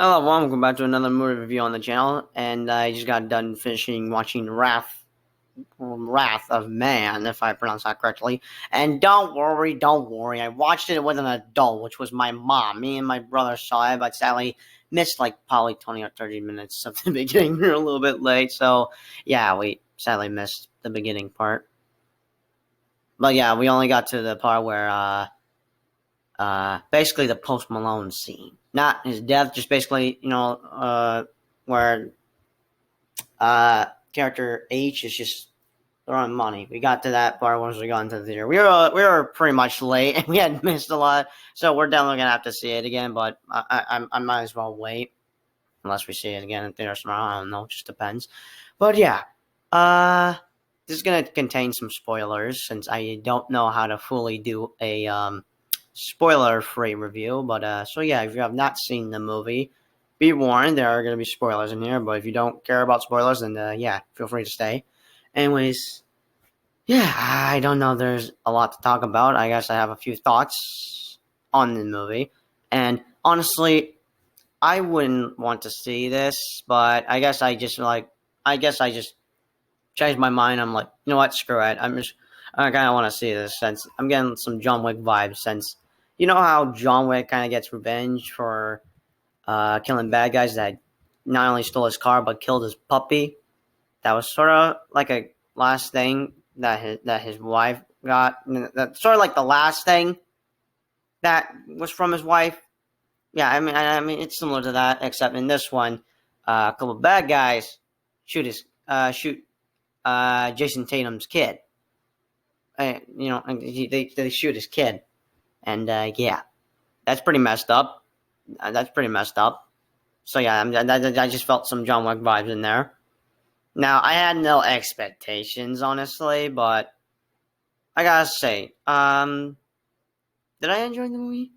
Hello, welcome back to another movie review on the channel, and I just got done finishing watching Wrath of Man, if I pronounce that correctly. And don't worry, I watched it with an adult, which was my mom. Me and my brother saw it, but sadly missed like probably 20 or 30 minutes of the beginning. We were a little bit late, so yeah, we sadly missed the beginning part. But yeah, we only got to the part where basically the Post Malone scene, not his death, just basically where character H is just throwing money. We got to that part once we got into the theater. We were pretty much late and we had missed a lot, so we're definitely gonna have to see it again. But I might as well wait unless we see it again in theaters tomorrow. I don't know, it just depends. But yeah, uh, this is gonna contain some spoilers since I don't know how to fully do a spoiler-free review. But so yeah, if you have not seen the movie, be warned, there are going to be spoilers in here. But if you don't care about spoilers, then yeah, feel free to stay. Anyways, yeah, I don't know. There's a lot to talk about. I guess I have a few thoughts on the movie, and honestly, I wouldn't want to see this, but I guess I just changed my mind. I'm like, you know what, screw it. I kind of want to see this since I'm getting some John Wick vibes. Since you know how John Wick kind of gets revenge for killing bad guys that not only stole his car but killed his puppy. That was sort of like a last thing that his wife got. That's sort of like the last thing that was from his wife. Yeah, I mean, it's similar to that, except in this one, a couple of bad guys shoot Jason Tatum's kid. They shoot his kid, and yeah, that's pretty messed up. That's pretty messed up. So yeah, I just felt some John Wick vibes in there. Now I had no expectations, honestly, but I gotta say, did I enjoy the movie?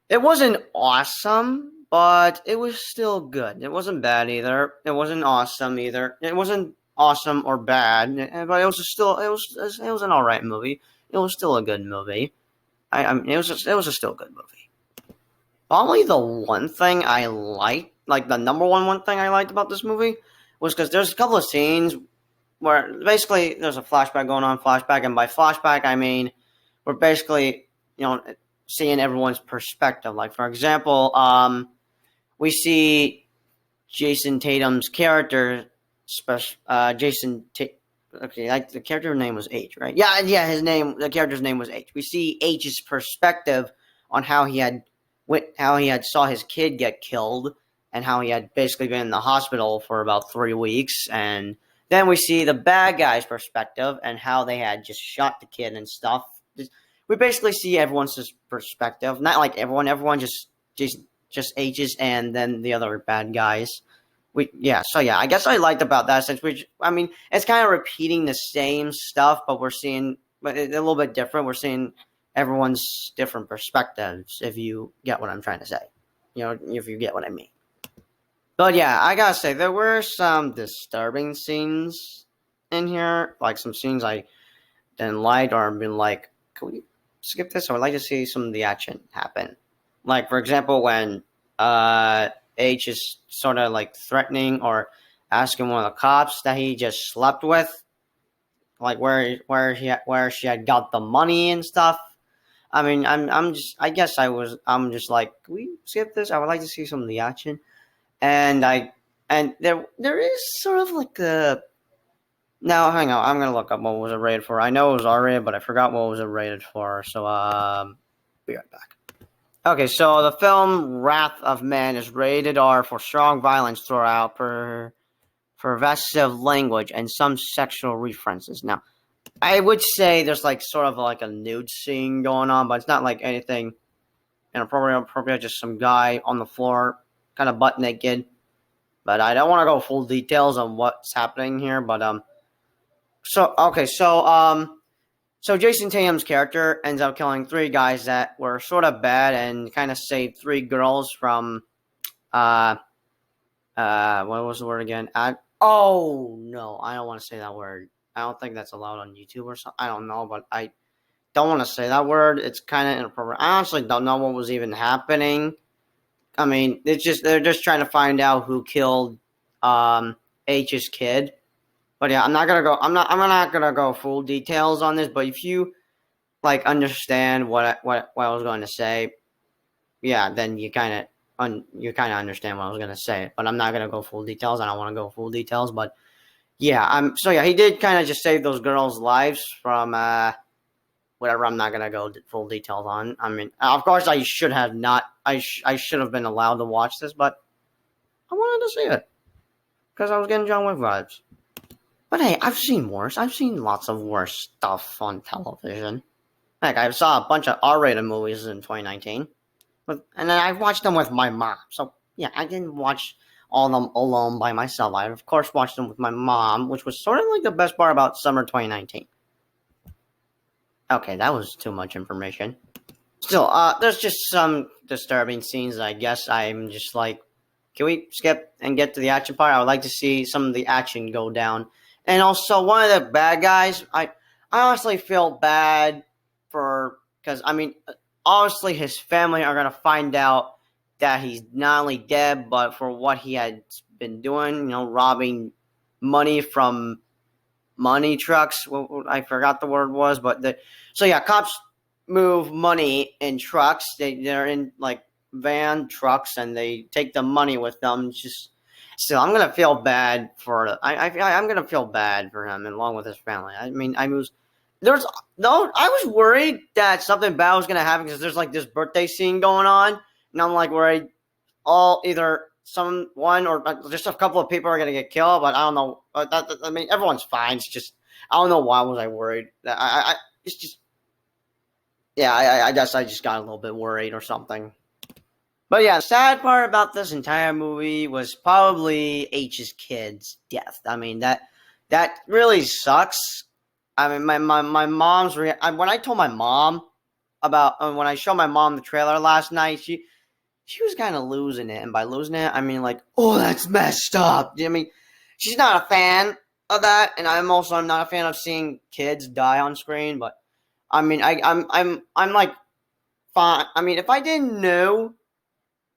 It wasn't awesome, but it was still good. It wasn't bad either. It wasn't awesome either. It wasn't awesome or bad, but it was an alright movie. It was still a good movie. I mean, it was a still good movie. Probably the one thing I liked, like the number one thing I liked about this movie, was because there's a couple of scenes where basically there's a flashback going on, flashback, and by flashback I mean we're basically seeing everyone's perspective. Like for example, we see Jason Tatum's character, Okay, like the character name was H, right? Yeah, the character's name was H. We see H's perspective on how he had saw his kid get killed and how he had basically been in the hospital for about 3 weeks. And then we see the bad guy's perspective and how they had just shot the kid and stuff. We basically see everyone's perspective, not like everyone just H's and then the other bad guys. I guess I liked about that since I mean, it's kind of repeating the same stuff, but but it's a little bit different. We're seeing everyone's different perspectives, if you get what I'm trying to say. If you get what I mean. But yeah, I gotta say, there were some disturbing scenes in here, like some scenes I didn't like or been like, can we skip this? I would like to see some of the action happen. Like, for example, when H is sort of like threatening or asking one of the cops that he just slept with, like where she had got the money and stuff. I mean, I'm just like, can we skip this? I would like to see some of the action, and there is sort of like a. Now, hang on, I'm gonna look up what was it rated for. I know it was R-rated, but I forgot what was it rated for. So, be right back. Okay, so the film Wrath of Man is rated R for strong violence throughout, pervasive language, and some sexual references. Now, I would say there's like sort of like a nude scene going on, but it's not like anything inappropriate, just some guy on the floor, kind of butt naked. But I don't want to go full details on what's happening here. But so okay, so Jason Tatum's character ends up killing three guys that were sort of bad and kind of saved three girls from uh what was the word again? Oh no, I don't want to say that word. I don't think that's allowed on YouTube or something. I don't know, but I don't want to say that word. It's kind of inappropriate. I honestly don't know what was even happening. I mean, they're just trying to find out who killed H's kid. But yeah, I'm not gonna go full details on this. But if you like understand what I was going to say, yeah, then you kind of understand what I was going to say. But I'm not gonna go full details. I don't want to go full details. But yeah, so yeah, he did kind of just save those girls' lives from whatever. I'm not gonna go full details on. I mean, of course, I should have not. I should have been allowed to watch this, but I wanted to see it because I was getting John Wick vibes. But hey, I've seen worse. I've seen lots of worse stuff on television. Like I saw a bunch of R-rated movies in 2019, and then I watched them with my mom. So yeah, I didn't watch all of them alone by myself. I of course watched them with my mom, which was sort of like the best part about summer 2019. Okay, that was too much information. Still, there's just some disturbing scenes. I guess I'm just like, can we skip and get to the action part? I would like to see some of the action go down. And also, one of the bad guys, I honestly feel bad for, because I mean, obviously his family are gonna find out that he's not only dead, but for what he had been doing, robbing money from money trucks. I forgot the word was, but so yeah, cops move money in trucks. They're in like van trucks, and they take the money with them. Just still, I'm gonna feel bad for I'm gonna feel bad for him, along with his family. I mean, there's no. I was worried that something bad was gonna happen because there's like this birthday scene going on, and I'm like worried all either someone or just a couple of people are gonna get killed, but I don't know. I mean, everyone's fine. It's just I don't know why was I worried. It's just yeah. I guess I just got a little bit worried or something. But yeah, the sad part about this entire movie was probably H's kid's death. I mean that really sucks. I mean, my mom's when I told my mom about when I showed my mom the trailer last night, she was kind of losing it, and by losing it, I mean like, oh, that's messed up. I mean, she's not a fan of that, and I'm not a fan of seeing kids die on screen. But I mean, I'm like fine. I mean, if I didn't know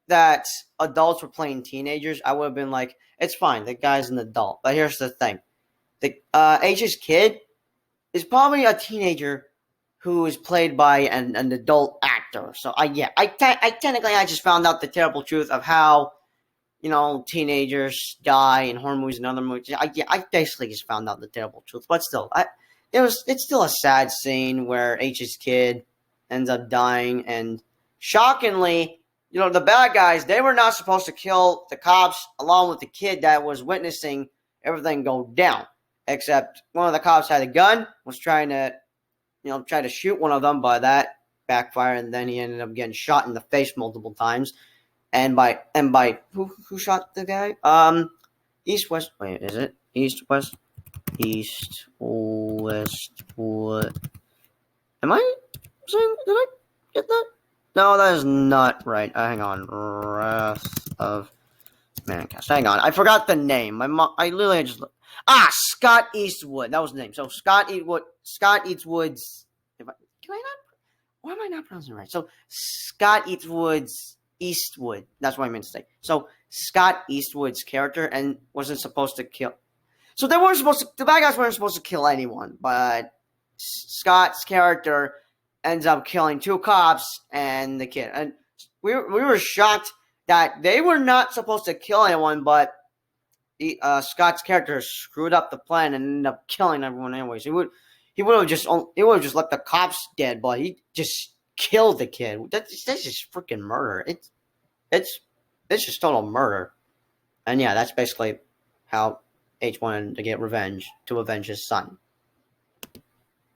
that adults were playing teenagers, I would have been like, it's fine. The guy's an adult. But here's the thing: the H's kid is probably a teenager who is played by an adult actor. So I technically I just found out the terrible truth of how teenagers die in horror movies and other movies. I basically just found out the terrible truth. But still, it's still a sad scene where H's kid ends up dying, and shockingly, the bad guys, they were not supposed to kill the cops along with the kid that was witnessing everything go down. Except one of the cops had a gun, was trying to shoot one of them, but that backfired, and then he ended up getting shot in the face multiple times. And by who shot the guy? East West. Wait, is it East West? East West. What? Am I saying? Did I get that? No, that is not right. Hang on. Wrath of Mancast. Hang on. I forgot the name. My mom. I literally just. Scott Eastwood. That was the name. So Scott Eastwood's. Why am I not pronouncing it right? So Scott Eastwood. That's what I meant to say. So Scott Eastwood's character and wasn't supposed to kill. So they weren't supposed to. The bad guys weren't supposed to kill anyone, but Scott's character ends up killing two cops and the kid. And we were shocked that they were not supposed to kill anyone, but Scott's character screwed up the plan and ended up killing everyone anyways. He would have just let the cops dead, but he just killed the kid. That's just freaking murder. It's just total murder. And yeah, that's basically how H wanted to get revenge to avenge his son.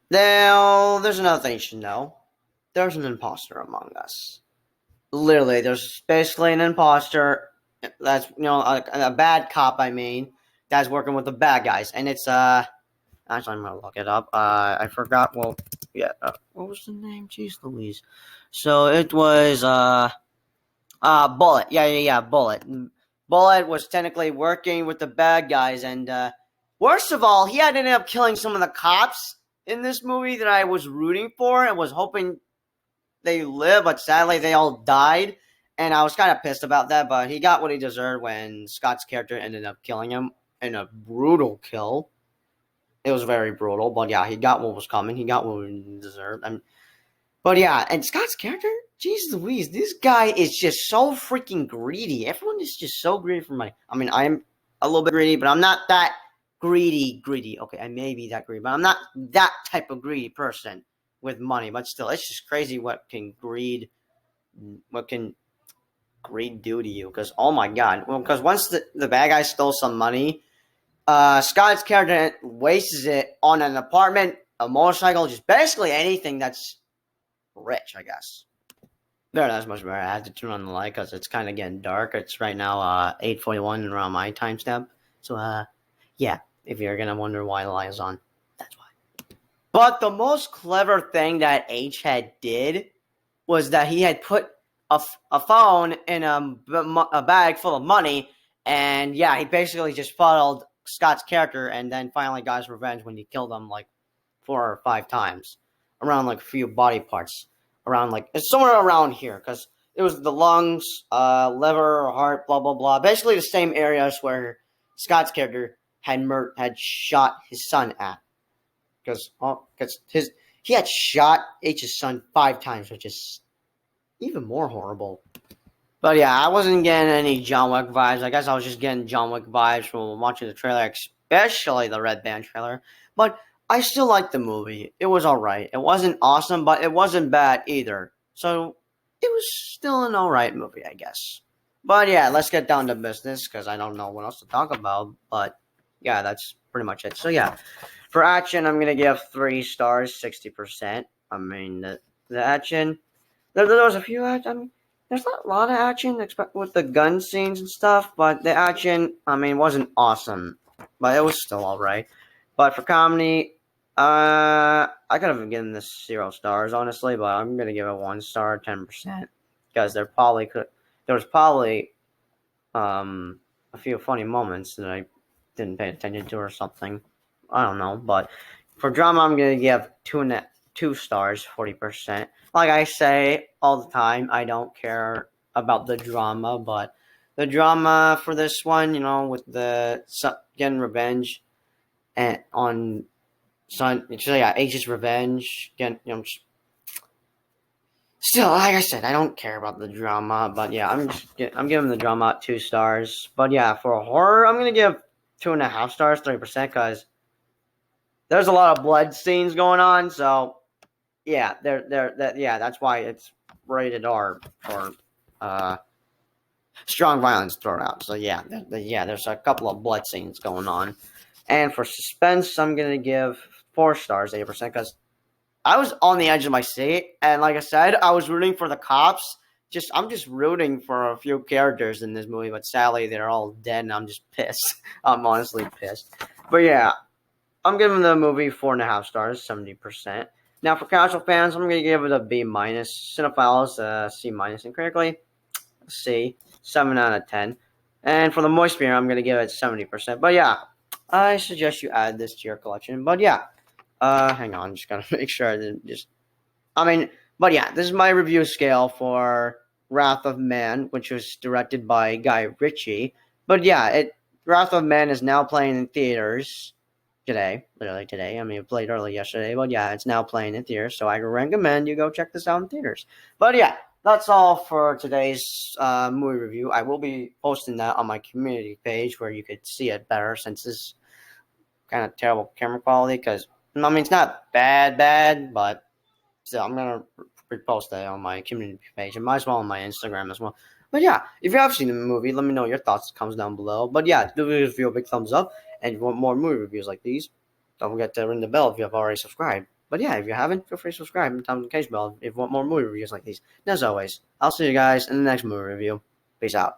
Now, there's another thing you should know. There's an imposter among us. Literally, there's basically an imposter that's a bad cop. I mean, that's working with the bad guys, and it's actually I'm gonna look it up. I forgot. Well, yeah. What was the name? Jeez Louise. So it was Bullet. Yeah. Bullet. Bullet was technically working with the bad guys, and worst of all, he had ended up killing some of the cops in this movie that I was rooting for and was hoping they live, but sadly they all died. And I was kind of pissed about that, but he got what he deserved when Scott's character ended up killing him in a brutal kill. It was very brutal, but yeah, he got what was coming. He got what he deserved. But yeah, and Scott's character, jeez Louise, this guy is just so freaking greedy. Everyone is just so greedy for money. I mean, I'm a little bit greedy, but I'm not that greedy. Okay, I may be that greedy, but I'm not that type of greedy person with money. But still, it's just crazy what can greed do to you. Because oh my god, well, because once the bad guy stole some money, Scott's character wastes it on an apartment, a motorcycle, just basically anything that's rich, I guess. There, that's much better. I have to turn on the light because it's kind of getting dark. It's right now 8:41 around my timestamp. So yeah, if you're gonna wonder why the light is on, that's why. But the most clever thing that H had did was that he had put a phone in a bag full of money, and yeah, he basically just followed Scott's character, and then finally got his revenge when he killed him like 4 or 5 times, around like a few body parts, around like it's somewhere around here, because it was the lungs, liver, heart, blah blah blah, basically the same areas where Scott's character had shot his son at, because he had shot H's son 5 times, which is even more horrible. But yeah, I wasn't getting any John Wick vibes. I guess I was just getting John Wick vibes from watching the trailer, especially the Red Band trailer. But I still liked the movie. It was alright. It wasn't awesome, but it wasn't bad either. So it was still an alright movie, I guess. But yeah, let's get down to business, because I don't know what else to talk about. But yeah, that's pretty much it. So yeah, for action, I'm going to give 3 stars, 60%. I mean, the action... There was a few action. I mean, there's not a lot of action with the gun scenes and stuff, but the action, I mean, wasn't awesome, but it was still alright. But for comedy, I could have given this 0 stars, honestly, but I'm gonna give it 1 star, 10%, because there was probably a few funny moments that I didn't pay attention to or something. I don't know, but for drama, I'm gonna give 2 stars, 40%. Like I say all the time, I don't care about the drama, but the drama for this one, with the getting revenge and on son, so yeah, H's revenge. Again, still, like I said, I don't care about the drama, but yeah, I'm giving the drama 2 stars. But yeah, for horror, I'm gonna give 2.5 stars, 30%, because there's a lot of blood scenes going on, so. Yeah, that's why it's rated R for strong violence thrown out. So yeah, there's a couple of blood scenes going on. And for suspense, I'm gonna give 4 stars, 80%, because I was on the edge of my seat, and like I said, I was rooting for the cops. I'm just rooting for a few characters in this movie, but sadly they're all dead, and I'm just pissed. I'm honestly pissed. But yeah, I'm giving the movie 4.5 stars, 70%. Now, for casual fans, I'm going to give it a B minus. Cinephiles, C minus. And critically, C, 7 out of 10. And for the moist beer, I'm going to give it 70%. But yeah, I suggest you add this to your collection. But yeah, hang on, just got to make sure I didn't just. But yeah, this is my review scale for Wrath of Man, which was directed by Guy Ritchie. But yeah, Wrath of Man is now playing in theaters. Literally today. I mean, it played early yesterday, but yeah, it's now playing in theaters, so I recommend you go check this out in theaters. But yeah, that's all for today's movie review. I will be posting that on my community page where you could see it better, since this kind of terrible camera quality, because, I mean, it's not bad, but still, I'm going to repost that on my community page, and might as well on my Instagram as well. But yeah, if you have seen the movie, let me know your thoughts. Comments down below. But yeah, do this video a big thumbs up. And if you want more movie reviews like these, don't forget to ring the bell if you have already subscribed. But yeah, if you haven't, feel free to subscribe and tap the notification bell if you want more movie reviews like these. And as always, I'll see you guys in the next movie review. Peace out.